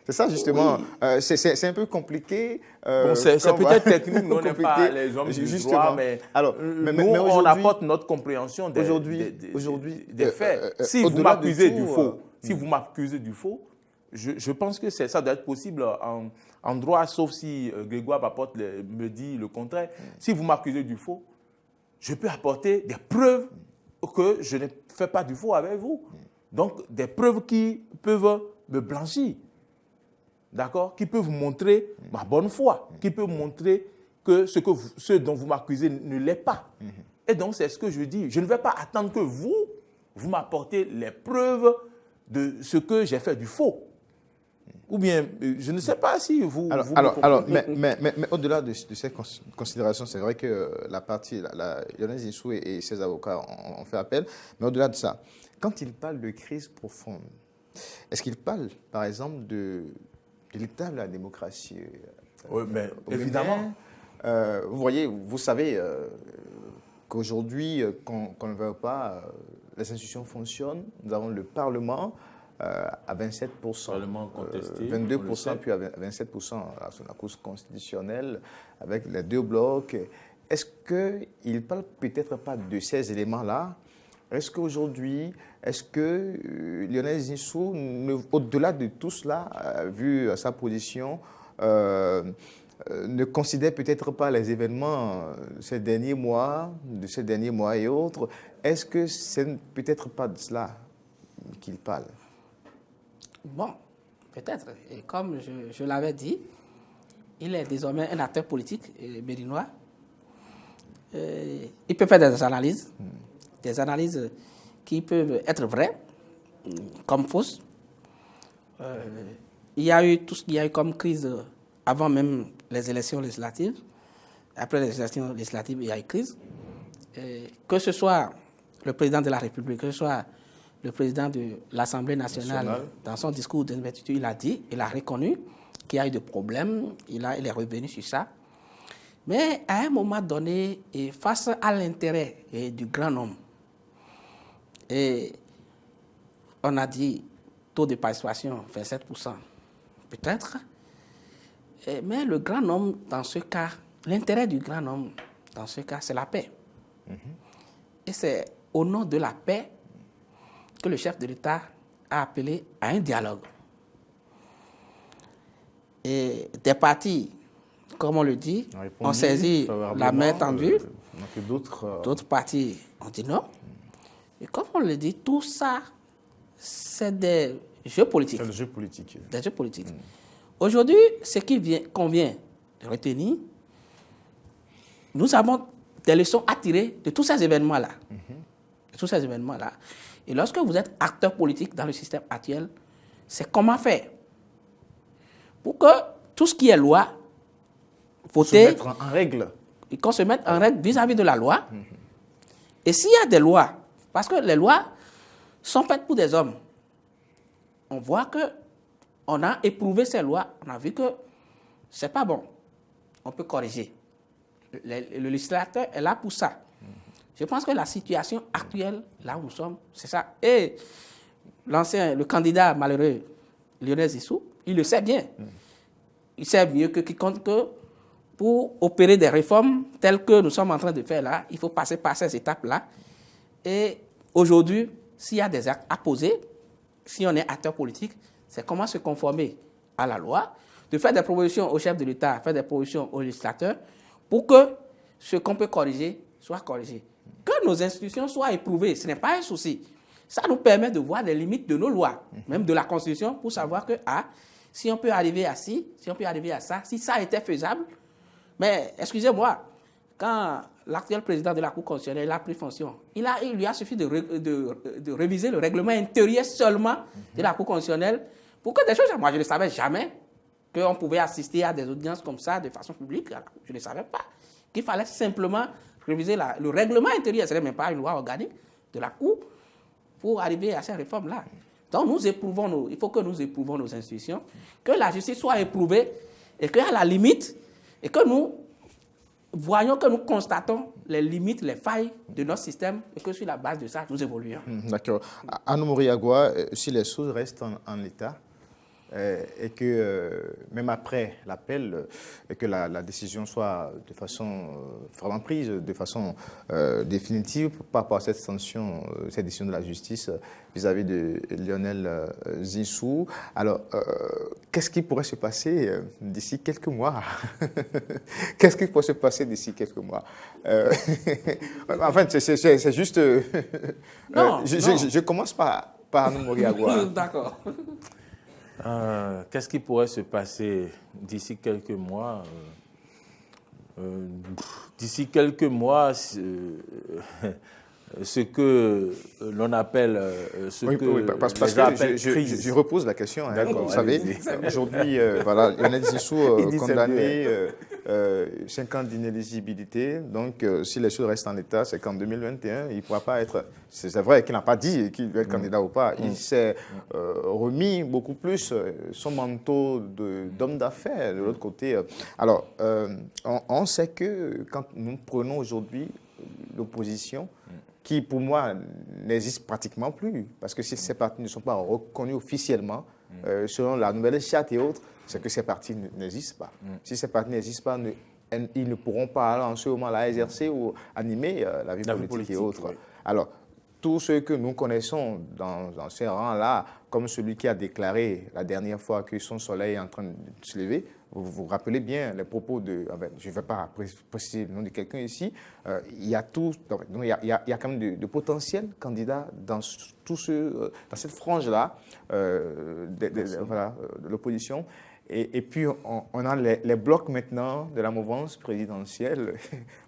C'est ça, justement. Oui. C'est un peu compliqué. Bon, c'est peut-être technique, nous, on n'est pas les hommes du droit, mais, nous, on apporte notre compréhension des faits. Si vous m'accusez du faux, si vous m'accusez du faux, je pense que ça doit être possible en droit, sauf si Grégoire Bapote me dit le contraire. Si vous m'accusez du faux, je peux apporter des preuves que je ne fais pas du faux avec vous. Donc, des preuves qui peuvent me blanchir, d'accord, qui peuvent montrer ma bonne foi, qui peuvent montrer que ce dont vous m'accusez ne l'est pas. Et donc, c'est ce que je dis. Je ne vais pas attendre que vous m'apportez les preuves de ce que j'ai fait du faux. Ou bien, je ne sais pas si vous... Mais au-delà de ces considérations, c'est vrai que la partie, Lionel Zinsou et ses avocats ont fait appel, mais au-delà de ça, quand ils parlent de crise profonde, est-ce qu'ils parlent, par exemple, de l'état de la démocratie Oui, mais évidemment. Vous voyez, vous savez qu'aujourd'hui, qu'on ne veut pas, les institutions fonctionnent. Nous avons le Parlement à 27%, Parlement contesté, 22%, puis à 27% sur la Cour constitutionnelle, avec les deux blocs. Est-ce qu'ils ne parlent peut-être pas de ces éléments-là? Est-ce qu'aujourd'hui, Lionel Zinsou, au-delà de tout cela, vu sa position, ne considère peut-être pas les événements de ces derniers mois et autres? Est-ce que c'est peut-être pas de cela qu'il parle? Bon, peut-être. Et comme je l'avais dit, il est désormais un acteur politique béninois. Il peut faire des analyses qui peuvent être vraies, comme fausses. Il y a eu tout ce qu'il y a eu comme crise avant même les élections législatives. Après les élections législatives, il y a eu crise. Que ce soit le président de la République, que ce soit le président de l'Assemblée nationale, dans son discours d'investiture, il a dit, il a reconnu qu'il y a eu des problèmes, il est revenu sur ça. Mais à un moment donné, et face à l'intérêt du grand nombre, et on a dit taux de participation 27%, peut-être, mais le grand nombre, dans ce cas, l'intérêt du grand nombre, dans ce cas, c'est la paix. Et c'est au nom de la paix que le chef de l'État a appelé à un dialogue. Et des partis, comme on le dit, ont saisi la main tendue. D'autres partis ont dit non. Et comme on le dit, tout ça, c'est des jeux politiques. C'est des jeux politiques. Des jeux politiques. Aujourd'hui, ce qui convient de retenir, nous avons des leçons à tirer de tous ces événements-là. De tous ces événements-là. Et lorsque vous êtes acteur politique dans le système actuel, c'est comment faire pour que tout ce qui est loi, voter, se mettre en règle. Et qu'on se mette en règle vis-à-vis de la loi. Et s'il y a des lois, parce que les lois sont faites pour des hommes, on voit qu'on a éprouvé ces lois, on a vu que ce n'est pas bon. On peut corriger. Le législateur est là pour ça. Je pense que la situation actuelle, là où nous sommes, c'est ça. Et le candidat malheureux, Lionel Zinsou, il le sait bien. Il sait mieux que quiconque que pour opérer des réformes telles que nous sommes en train de faire là, il faut passer par ces étapes-là. Et aujourd'hui, s'il y a des actes à poser, si on est acteur politique, c'est comment se conformer à la loi, de faire des propositions au chef de l'État, faire des propositions au législateur, pour que ce qu'on peut corriger soit corrigé. Que nos institutions soient éprouvées, ce n'est pas un souci. Ça nous permet de voir les limites de nos lois, même de la Constitution, pour savoir que si on peut arriver à ci, si on peut arriver à ça, si ça était faisable. Mais excusez-moi, quand l'actuel président de la Cour constitutionnelle a pris fonction, il lui a suffi de réviser le règlement intérieur seulement de la Cour constitutionnelle pour que des choses, moi je ne savais jamais qu'on pouvait assister à des audiences comme ça de façon publique. Je ne savais pas qu'il fallait simplement réviser le règlement intérieur, ce n'est même pas une loi organique de la Cour, pour arriver à ces réformes-là. Donc il faut que nous éprouvons nos institutions, que la justice soit éprouvée et qu'à la limite, et que nous voyons, que nous constatons les limites, les failles de notre système et que sur la base de ça, nous évoluons. D'accord. Anne Moriagua, si les choses restent en état, et que même après l'appel, et que la décision soit de façon vraiment prise, de façon définitive par rapport à cette sanction, cette décision de la justice vis-à-vis de Lionel Zinsou. Alors, qu'est-ce qui pourrait se passer d'ici quelques mois? Qu'est-ce qui pourrait se passer d'ici quelques mois? Enfin, c'est juste... Non, je commence par Anne Moriagua. D'accord. Qu'est-ce qui pourrait se passer d'ici quelques mois? D'ici quelques mois, ce que l'on appelle, parce que je repose la question. Hein, vous savez, aujourd'hui, voilà, Lionel Zinsou condamné 5 ans d'inéligibilité. Donc, si les choses restent en état, c'est qu'en 2021, il ne pourra pas être... C'est vrai qu'il n'a pas dit qu'il veut être candidat ou pas. Il s'est remis beaucoup plus son manteau d'homme d'affaires de l'autre côté. Alors, on sait que quand nous prenons aujourd'hui l'opposition, qui pour moi n'existe pratiquement plus, parce que si ces partis ne sont pas reconnus officiellement, selon la nouvelle charte et autres, c'est que ces partis n'existent pas. Si ces partis n'existent pas, ils ne pourront pas en ce moment-là exercer ou animer la vie politique et autres. Oui. Alors, tous ceux que nous connaissons dans ces rangs-là, comme celui qui a déclaré la dernière fois que son soleil est en train de se lever, vous vous rappelez bien les propos de... Je ne vais pas préciser le nom de quelqu'un ici. Il y a tout... Donc, il y a quand même de potentiels candidats dans cette frange-là de l'opposition. Et puis, on a les blocs maintenant de la mouvance présidentielle.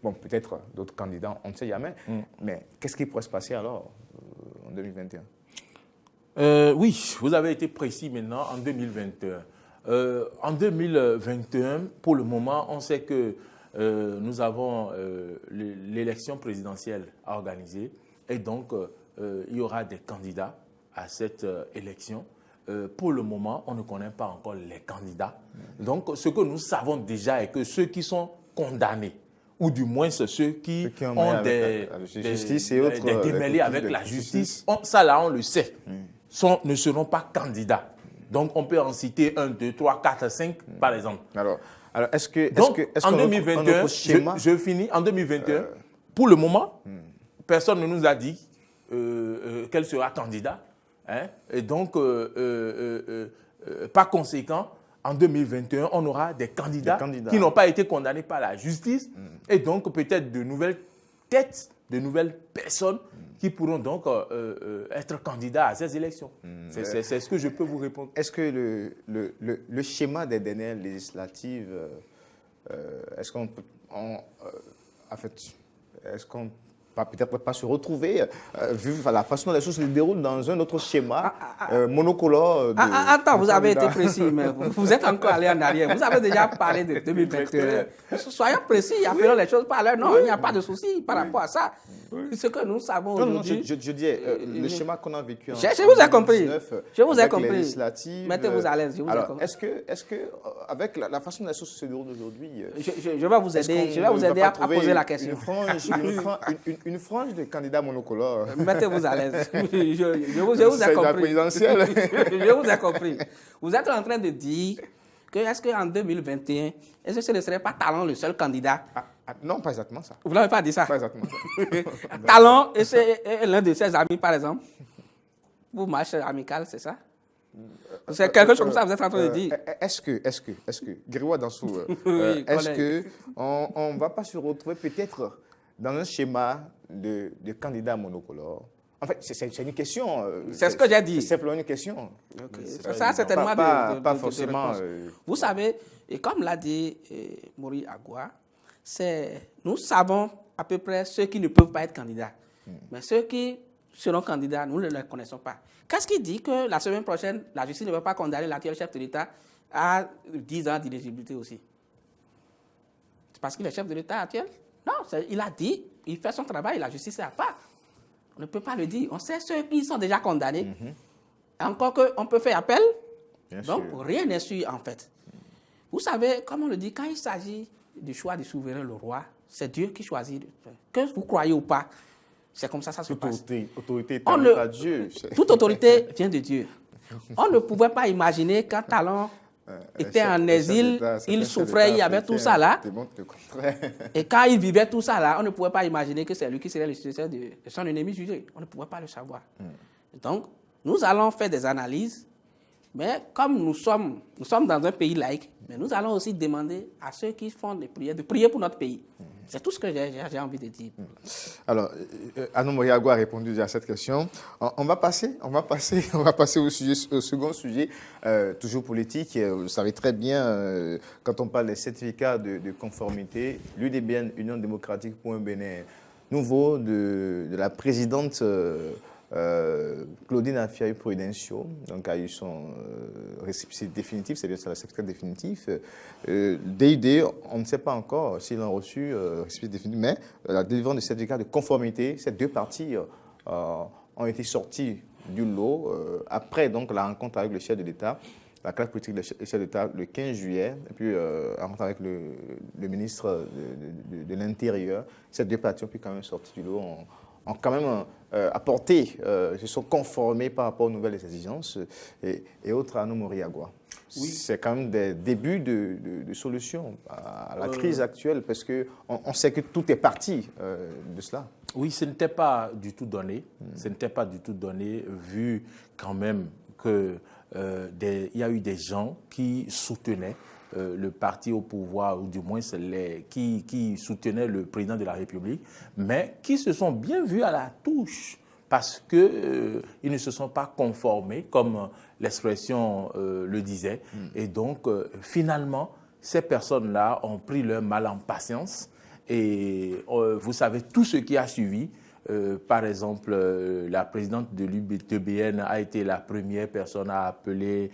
Bon, peut-être d'autres candidats, on ne sait jamais. Mais qu'est-ce qui pourrait se passer alors en 2021? Oui, vous avez été précis maintenant en 2021. En 2021, pour le moment, on sait que nous avons l'élection présidentielle à organiser. Et donc, il y aura des candidats à cette élection. Pour le moment, on ne connaît pas encore les candidats. Donc, ce que nous savons déjà est que ceux qui sont condamnés, ou du moins ceux qui ont des démêlés avec la justice, ça là, on le sait, ne seront pas candidats. Donc, on peut en citer 1, 2, 3, 4, 5, par exemple. Alors est-ce que... en 2021, je finis, en 2021, pour le moment, personne ne nous a dit quel sera candidat. Hein? Et donc, par conséquent, en 2021, on aura des candidats qui n'ont pas été condamnés par la justice et donc peut-être de nouvelles têtes, de nouvelles personnes qui pourront donc être candidats à ces élections. C'est ce que je peux vous répondre. Est-ce que le schéma des dernières législatives, est-ce qu'on peut-être pas se retrouver, vu la façon dont les choses se déroulent dans un autre schéma monocolore. Attends, vous avez été précis, mais vous êtes encore allé en arrière. Vous avez déjà parlé de 2021. Soyons précis, appelons les choses par leur nom. Il n'y a pas de souci par rapport à ça. Ce que nous savons aujourd'hui... Non, je dis le schéma qu'on a vécu en 2019. Je vous ai compris. Je vous ai compris. Mettez-vous à l'aise. Alors, est-ce que avec la façon dont les choses se déroulent aujourd'hui... Je vais vous aider. Je vais vous aider à poser la question. Une frange de candidats monocolores. Mettez-vous à l'aise. Je vous ai compris. C'est la présidentielle. Je vous ai compris. Vous êtes en train de dire que est-ce qu'en 2021, est-ce que ce ne serait pas Talon le seul candidat? Non, pas exactement ça. Vous ne l'avez pas dit ça? Pas exactement ça. Talon et l'un de ses amis, par exemple. Vous marchez amical, c'est ça? C'est quelque chose comme ça, vous êtes en train de dire. Est-ce que, Griwa Dansou, est-ce qu'on ne va pas se retrouver peut-être dans un schéma de candidats monocolores? En fait, c'est une question. C'est ce que j'ai dit. C'est simplement une question. Okay. Ça, c'est tellement pas forcément. Vous savez, et comme l'a dit Mori Agua, nous savons à peu près ceux qui ne peuvent pas être candidats. Mais ceux qui seront candidats, nous ne les connaissons pas. Qu'est-ce qui dit que la semaine prochaine, la justice ne va pas condamner l'actuel chef de l'État à 10 ans d'inéligibilité aussi? C'est parce qu'il est chef de l'État actuel? Non, il a dit, il fait son travail, la justice est à part. On ne peut pas le dire. On sait ceux qui sont déjà condamnés. Encore qu'on peut faire appel. Donc, rien n'est sûr, en fait. Vous savez, comme on le dit, quand il s'agit du choix du souverain, le roi, c'est Dieu qui choisit. Que vous croyez ou pas, c'est comme ça se passe. Autorité par Dieu. Toute autorité vient de Dieu. On ne pouvait pas imaginer quand Talon était en exil, il souffrait, il y avait tout ça là. Et quand il vivait tout ça là, on ne pouvait pas imaginer que c'est lui qui serait le successeur de son ennemi jugé. On ne pouvait pas le savoir. Donc, nous allons faire des analyses, mais comme nous sommes dans un pays laïque, mais nous allons aussi demander à ceux qui font des prières de prier pour notre pays. C'est tout ce que j'ai envie de dire. Alors, Anou Mori Agua a répondu déjà à cette question. On va passer au second sujet, toujours politique. Vous savez très bien, quand on parle des certificats de conformité, l'UDBN, Union démocratique pour un Bénin nouveau, de la présidente Claudine Afiaï-Prudencio, donc a eu son récépissé définitif, c'est-à-dire le certificat définitif. DID, on ne sait pas encore s'ils l'ont reçu, récépissé définitif, mais la délivrance du certificat de conformité, ces deux parties ont été sorties du lot après donc la rencontre avec le chef de l'État, la classe politique du chef de l'État le 15 juillet, et puis la rencontre avec le ministre de l'Intérieur. Ces deux parties ont pu quand même sortir du lot, ont quand même apporté, se sont conformés par rapport aux nouvelles exigences et autres à Anou Mori Agua. Oui. C'est quand même des débuts de solutions à la crise actuelle, parce qu'on sait que tout est parti de cela. Oui, ce n'était pas du tout donné. Ce n'était pas du tout donné, vu quand même qu'il y a eu des gens qui soutenaient le parti au pouvoir, ou du moins qui soutenaient le président de la République, mais qui se sont bien vus à la touche parce qu'ils ne se sont pas conformés, comme l'expression le disait. Et donc, finalement, ces personnes-là ont pris leur mal en patience. Et vous savez, tout ce qui a suivi, par exemple, la présidente de l'UDBN a été la première personne à appeler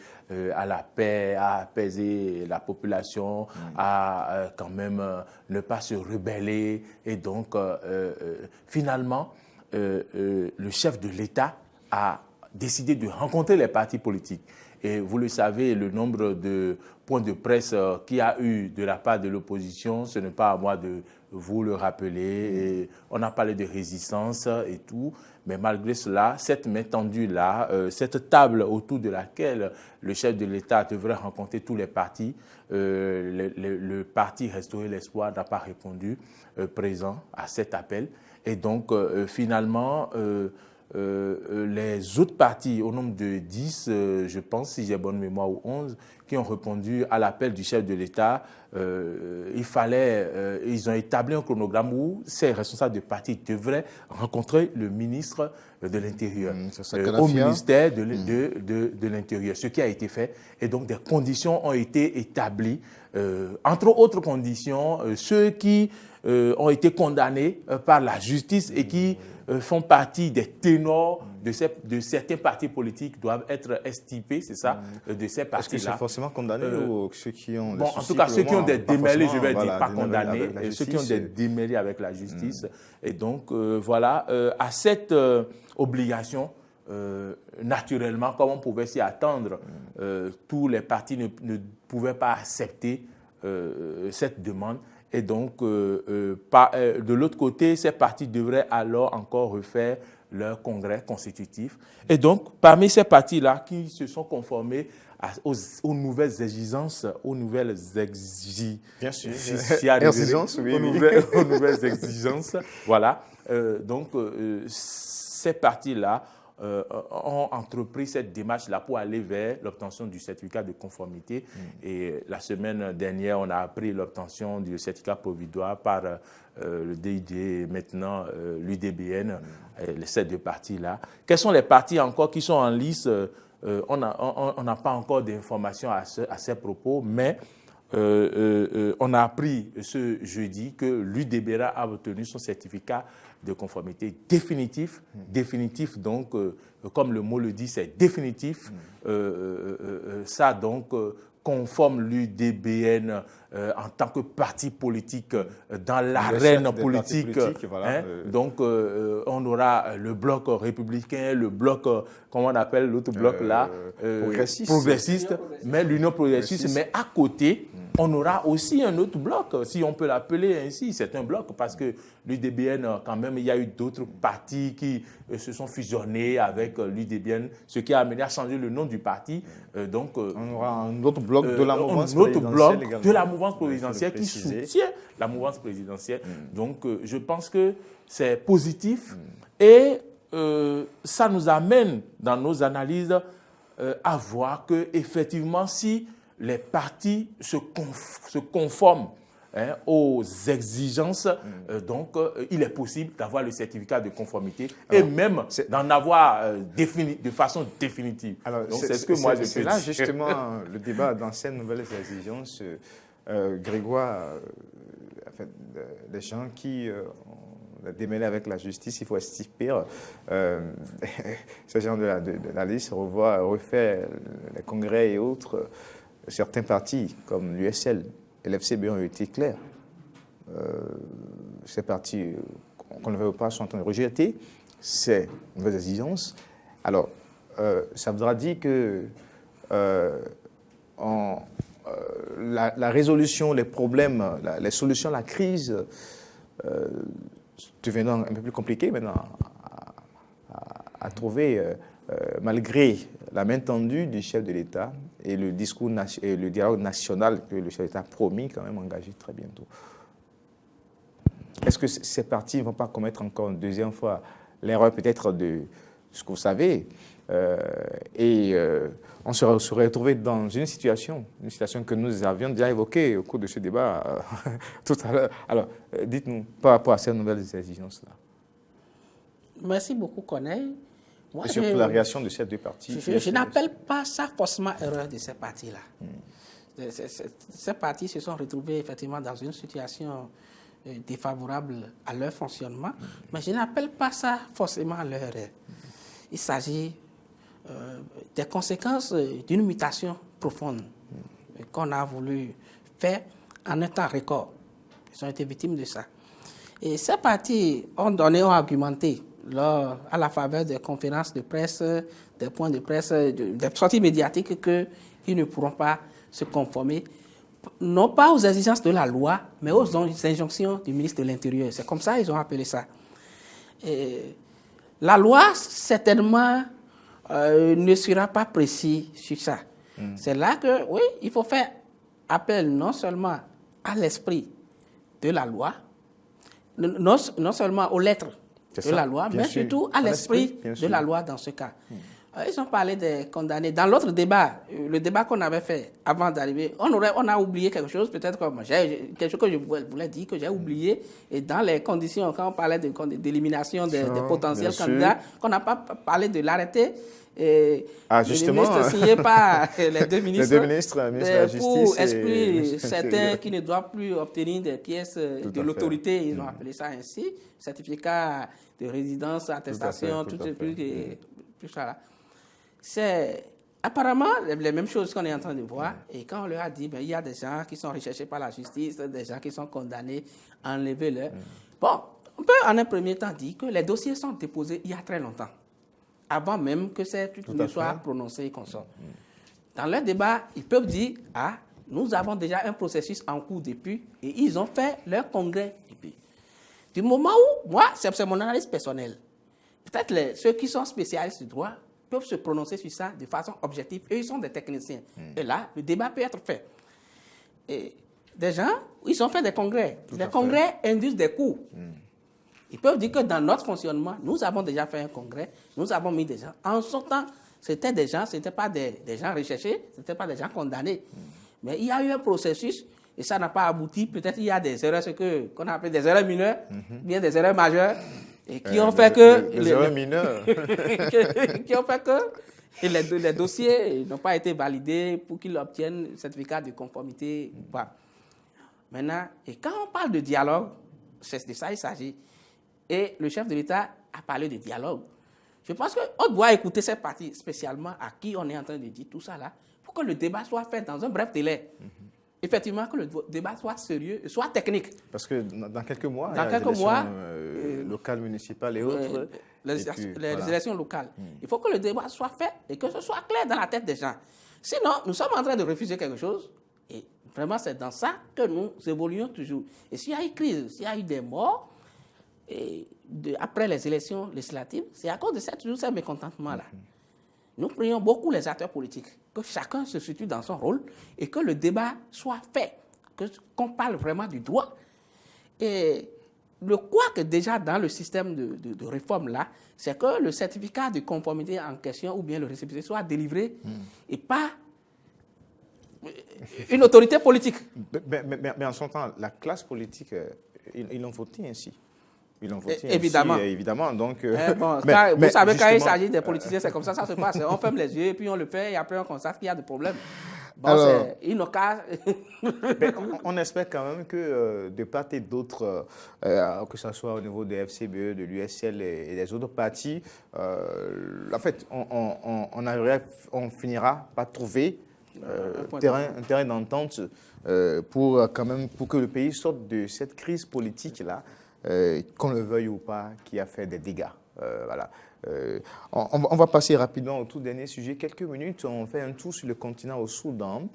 à la paix, à apaiser la population, à quand même ne pas se rebeller. Et donc, finalement, le chef de l'État a décidé de rencontrer les partis politiques. Et vous le savez, le nombre de points de presse qu'il y a eu de la part de l'opposition, ce n'est pas à moi de vous le rappeler. Et on a parlé de résistance et tout, mais malgré cela, cette main tendue-là, cette table autour de laquelle le chef de l'État devrait rencontrer tous les partis, le parti Restaurer l'Espoir n'a pas répondu présent à cet appel. Et donc, finalement, les autres partis, au nombre de 10, je pense, si j'ai bonne mémoire, ou 11, qui ont répondu à l'appel du chef de l'État, ils ont établi un chronogramme où ces responsables de partis devraient rencontrer le ministre de l'Intérieur, au ministère de l'Intérieur, ce qui a été fait. Et donc, des conditions ont été établies. Entre autres conditions, ceux qui ont été condamnés par la justice et qui font partie des ténors de certains partis politiques doivent être estipés, c'est ça, de ces partis-là. Est-ce que c'est forcément condamné ou ceux qui ont... Bon, en tout cas, ceux qui ont des démêlés, je vais dire, pas condamnés, ceux qui ont des démêlés avec la justice. Et donc, voilà, à cette obligation, naturellement, comme on pouvait s'y attendre, tous les partis ne pouvaient pas accepter cette demande. Et donc, de l'autre côté, ces partis devraient alors encore refaire leur congrès constitutif. Et donc, parmi ces partis-là qui se sont conformés aux nouvelles exigences, aux nouvelles exigences, voilà. Donc, ces partis-là ont entrepris cette démarche-là pour aller vers l'obtention du certificat de conformité. Et la semaine dernière, on a appris l'obtention du certificat provisoire par le DID et maintenant l'UDBN, ces deux parties-là. Quelles sont les parties encore qui sont en lice? On n'a pas encore d'informations à ces propos, mais on a appris ce jeudi que l'UDBRA a obtenu son certificat de conformité définitif. Définitif, donc, comme le mot le dit, c'est définitif. Ça, donc, conforme l'UDBN en tant que parti politique dans l'arène politique. Voilà, Donc, on aura le bloc républicain, le bloc, comment on appelle l'autre bloc là, progressiste, mais l'Union progressiste. Mais à côté, on aura aussi un autre bloc, si on peut l'appeler ainsi. C'est un bloc parce que l'UDBN, quand même, il y a eu d'autres partis qui se sont fusionnés avec l'UDBN, ce qui a amené à changer le nom du parti. Donc, on aura un autre bloc de la mouvance présidentielle qui soutient la mouvance présidentielle. Donc, je pense que c'est positif et ça nous amène dans nos analyses à voir que effectivement, si les partis se conforment aux exigences, donc il est possible d'avoir le certificat de conformité et même d'en avoir de façon définitive. Alors, c'est ce que moi je fais. C'est là justement le débat dans ces nouvelles exigences. Grégoire, les gens qui ont démêlé avec la justice, il faut pire. Ce genre de la liste refait les congrès et autres. Certains partis, comme l'USL et l'FCB, ont été clairs. Ces partis, qu'on ne veut pas, sont en train de rejeter ces nouvelles exigences. Alors, ça voudra dire que la résolution, les problèmes, les solutions à la crise deviendront un peu plus compliquées maintenant à trouver, malgré la main tendue du chef de l'État et le discours et le dialogue national que le chef de l'État a promis quand même engager très bientôt. Est-ce que ces partis ne vont pas commettre encore une deuxième fois l'erreur peut-être de ce que vous savez on se serait retrouvé dans une situation que nous avions déjà évoquée au cours de ce débat tout à l'heure. Alors, dites-nous par rapport à ces nouvelles exigences-là. Merci beaucoup, Corneille. Moi, et surtout la réaction de ces deux partis. Je n'appelle pas ça forcément erreur de ces partis-là. Ces partis se sont retrouvés effectivement dans une situation défavorable à leur fonctionnement, mais je n'appelle pas ça forcément leur erreur. Il s'agit des conséquences d'une mutation profonde qu'on a voulu faire en un temps record. Ils ont été victimes de ça. Et ces partis ont argumenté à la faveur des conférences de presse, des points de presse, des sorties médiatiques qu'ils ne pourront pas se conformer, non pas aux exigences de la loi, mais aux injonctions du ministre de l'Intérieur. C'est comme ça qu'ils ont appelé ça. Et la loi, certainement, ne sera pas précise sur ça. C'est là que, oui, il faut faire appel non seulement à l'esprit de la loi, non seulement aux lettres de la loi, mais surtout à l'esprit de la loi dans ce cas. Ils ont parlé des condamnés. Dans l'autre débat, le débat qu'on avait fait avant d'arriver, on a oublié quelque chose, peut-être quelque chose que je voulais dire, que j'ai oublié, et dans les conditions, quand on parlait d'élimination des potentiels candidats, qu'on n'a pas parlé de l'arrêté. Justement, le ministre signé par les deux ministres, le ministre de la Justice pour exclure certains qui ne doivent plus obtenir des pièces de l'autorité, ils ont appelé ça ainsi, certificat de résidence, attestation, tout ça là. C'est apparemment les mêmes choses qu'on est en train de voir. Et quand on leur a dit, il y a des gens qui sont recherchés par la justice, des gens qui sont condamnés, enlevez-les. Bon, on peut en un premier temps dire que les dossiers sont déposés il y a très longtemps, avant même que ces trucs ne soient prononcés et qu'on sorte. Dans leur débat, ils peuvent dire, nous avons déjà un processus en cours depuis, et ils ont fait leur congrès depuis. Du moment où, moi, c'est mon analyse personnelle, peut-être ceux qui sont spécialistes du droit peuvent se prononcer sur ça de façon objective. Eux, ils sont des techniciens. Et là, le débat peut être fait. Et des gens, ils ont fait des congrès. Les congrès induisent des coûts. Ils peuvent dire que dans notre fonctionnement, nous avons déjà fait un congrès, nous avons mis des gens. En son temps, c'était des gens, ce n'étaient pas des gens recherchés, ce n'étaient pas des gens condamnés. Mais il y a eu un processus et ça n'a pas abouti. Peut-être il y a des erreurs, qu'on appelle des erreurs mineures, bien des erreurs majeures, et qui ont fait que... Les erreurs mineures. qui ont fait que les dossiers n'ont pas été validés pour qu'ils obtiennent le certificat de conformité ou pas. Maintenant, et quand on parle de dialogue, c'est de ça il s'agit. Et le chef de l'État a parlé de dialogue. Je pense qu'on doit écouter cette partie, spécialement à qui on est en train de dire tout ça là, pour que le débat soit fait dans un bref délai. Effectivement, que le débat soit sérieux, soit technique. Parce que dans quelques mois, dans il y a quelques les mois, élections locales, municipales et autres. Les élections locales. Il faut que le débat soit fait et que ce soit clair dans la tête des gens. Sinon, nous sommes en train de refuser quelque chose. Et vraiment, c'est dans ça que nous évoluons toujours. Et s'il y a eu crise, s'il y a eu des morts, après les élections législatives, c'est à cause de toujours ces mécontentements-là. Nous prions beaucoup les acteurs politiques, que chacun se situe dans son rôle et que le débat soit fait, qu'on parle vraiment du droit. Et le quoi que déjà dans le système de réforme là, c'est que le certificat de conformité en question ou bien le récépissé soit délivré et pas une autorité politique. Mais en son temps, la classe politique, ils l'ont voté ainsi. Ils l'ont voté évidemment. ainsi, évidemment. Donc, vous savez, quand il s'agit des politiciens, c'est comme ça se passe. On ferme les yeux et puis on le fait et après on constate qu'il y a des problèmes. Bon, alors, ils n'ont qu'à... on espère quand même que de part et d'autre, que ce soit au niveau de FCBE, de l'USL et des autres partis, en fait, on finira par trouver un terrain d'entente pour que le pays sorte de cette crise politique-là, qu'on le veuille ou pas, qui a fait des dégâts. Voilà. On va passer rapidement au tout dernier sujet. Quelques minutes, on fait un tour sur le continent au Soudan.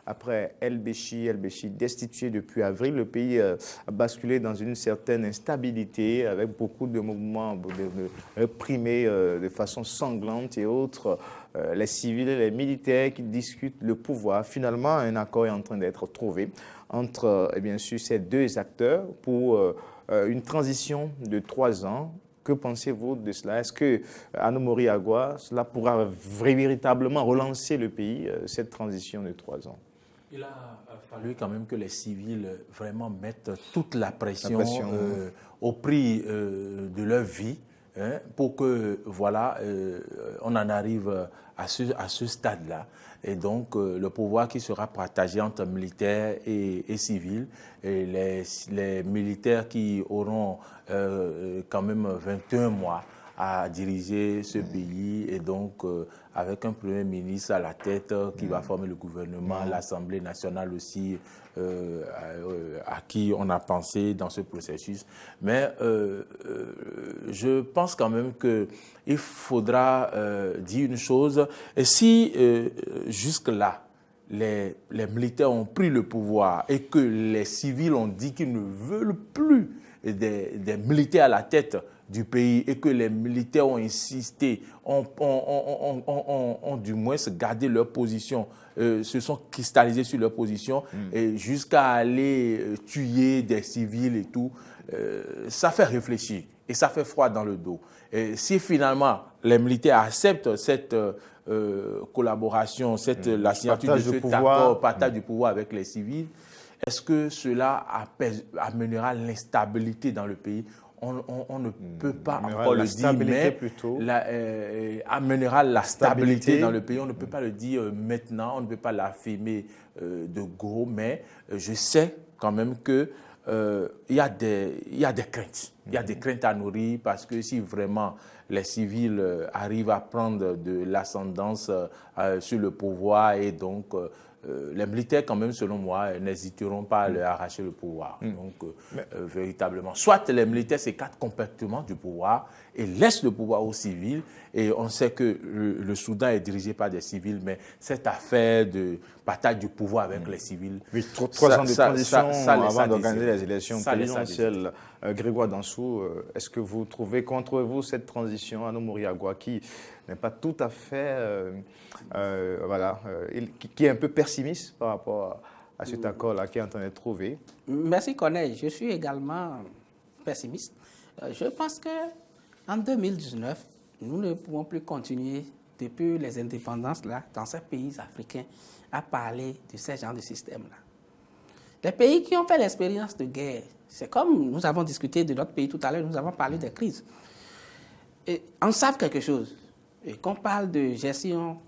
Après El-Béchir destitué depuis avril, le pays a basculé dans une certaine instabilité avec beaucoup de mouvements réprimés de façon sanglante et autres. Les civils et les militaires qui discutent le pouvoir. Finalement, un accord est en train d'être trouvé entre, bien sûr, ces deux acteurs pour une transition de 3 ans. Que pensez-vous de cela? Est-ce que Anomori Agua, cela pourra véritablement relancer le pays, cette transition de 3 ans? Il a fallu quand même que les civils vraiment mettent toute la pression. Au prix de leur vie, hein, pour que voilà, on en arrive à ce stade-là. Et donc, le pouvoir qui sera partagé entre militaires et civils, et les militaires qui auront quand même 21 mois à diriger ce pays, et donc avec un Premier ministre à la tête qui va former le gouvernement, l'Assemblée nationale aussi, à qui on a pensé dans ce processus. Mais je pense quand même qu'il faudra dire une chose. Et si jusque-là, les militaires ont pris le pouvoir et que les civils ont dit qu'ils ne veulent plus des militaires à la tête du pays et que les militaires ont insisté, ont du moins gardé leur position, se sont cristallisés sur leur position et jusqu'à aller tuer des civils et tout, ça fait réfléchir et ça fait froid dans le dos. Et si finalement les militaires acceptent cette collaboration, la signature de cet accord, partage du pouvoir avec les civils, est-ce que cela amènera l'instabilité dans le pays? On ne peut pas encore le dire, mais amènera la stabilité dans le pays. On ne peut pas le dire maintenant, on ne peut pas l'affirmer de gros, mais je sais quand même que il y a des craintes. Il y a des craintes à nourrir parce que si vraiment les civils arrivent à prendre de l'ascendance sur le pouvoir et donc les militaires, quand même, selon moi, n'hésiteront pas à leur arracher le pouvoir. Donc, véritablement, soit les militaires s'écartent complètement du pouvoir et laissent le pouvoir aux civils. Et on sait que le Soudan est dirigé par des civils, mais cette affaire de partage du pouvoir avec les civils... Oui, 3 ans de transition avant d'organiser les élections présidentielles. Grégoire Dansou, est-ce que vous trouvez cette transition, Anomori Agua, qui n'est pas tout à fait... qui est un peu pessimiste par rapport à cet accord-là qui est en train d'être trouvé? Merci, Corneille. Je suis également pessimiste. Je pense qu'en 2019, nous ne pouvons plus continuer, depuis les indépendances, là, dans ces pays africains, à parler de ce genre de système-là. Les pays qui ont fait l'expérience de guerre, c'est comme nous avons discuté de notre pays tout à l'heure, nous avons parlé des crises. Et on sait quelque chose. Et quand on parle de gestion,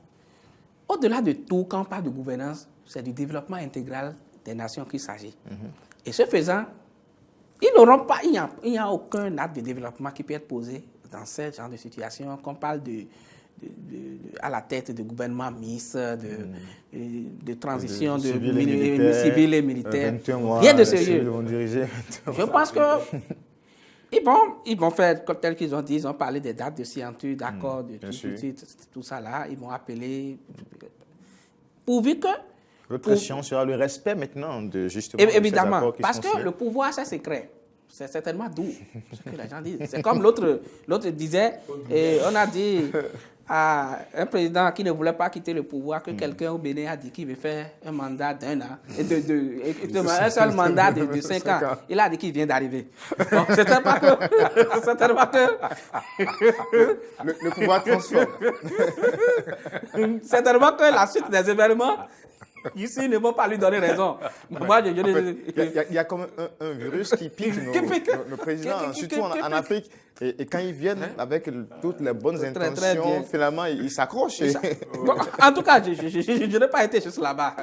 au-delà de tout, quand on parle de gouvernance, c'est du développement intégral des nations qu'il s'agit. Et ce faisant, ils n'auront pas, il n'y a aucun acte de développement qui peut être posé dans ce genre de situation. Qu'on parle à la tête de gouvernements mixtes, de transition de civils et militaires. Rien de sérieux. Je pense que ils vont faire tel qu'ils ont dit, ils ont parlé des dates de signature, d'accords, de tout ça là. Ils vont appeler, pourvu que... Votre pression sera le respect maintenant de justement évidemment, ces accords qui parce sont que signés. le pouvoir, c'est secret. C'est certainement doux, ce que les gens disent. C'est comme l'autre disait, et on a dit à un président qui ne voulait pas quitter le pouvoir que quelqu'un au Bénin a dit qu'il veut faire un mandat d'1 an, et un seul mandat de 5 ans. Il a dit qu'il vient d'arriver. Donc, certainement que Le pouvoir transforme. certainement que la suite des événements ici ne vont pas lui donner raison. Moi, Il y a comme un virus qui pique nos présidents, surtout en Afrique. Et quand ils viennent avec toutes les bonnes intentions, finalement, ils s'accrochent. Bon, en tout cas, je n'ai pas été juste là-bas.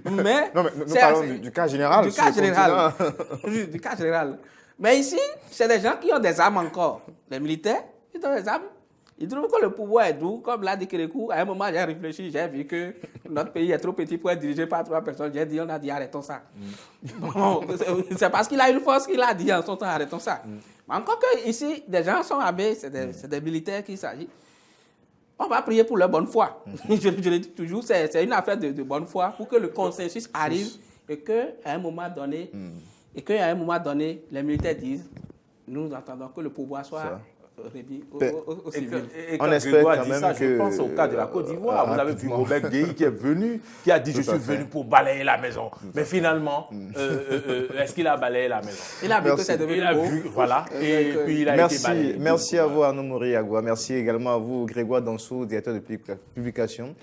Mais nous parlons du cas général. Du cas général. Mais ici, c'est des gens qui ont des armes encore. Les militaires, ils ont des armes. Ils trouvent que le pouvoir est doux. Comme l'a dit Kérékou, à un moment, j'ai réfléchi, j'ai vu que notre pays est trop petit pour être dirigé par 3 personnes. On a dit, arrêtons ça. Bon, c'est parce qu'il a une force qu'il a dit en son temps, arrêtons ça. Mais encore que ici, des gens sont armés, c'est des militaires qu'il s'agit. On va prier pour leur bonne foi. Je le dis toujours, c'est une affaire de bonne foi pour que le consensus arrive et qu'à un moment donné, les militaires disent, nous entendons que le pouvoir soit... On espère quand même que... Je pense au cas de la Côte d'Ivoire. Vous avez vu Robert Gueye qui est venu, qui a dit « Je suis venu pour balayer la maison ». Mais finalement, est-ce qu'il a balayé la maison? Il a vu que c'est devenu beau. Voilà. Et puis il a été balayé. Merci à vous, Arnaud Moriagua. Merci également à vous, Grégoire Dansou, directeur de publication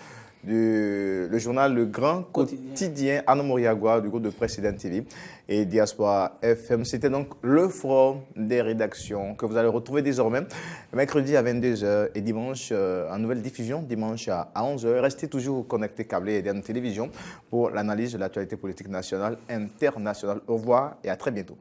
le journal Le Grand Quotidien, Arnaud Moriagua du groupe de presse Eden TV et Diaspora FM. C'était donc le forum des rédactions que vous allez retrouver désormais mercredi à 22h et dimanche en nouvelle diffusion, dimanche à 11h. Restez toujours connectés câblés Eden Télévision pour l'analyse de l'actualité politique nationale, internationale. Au revoir et à très bientôt.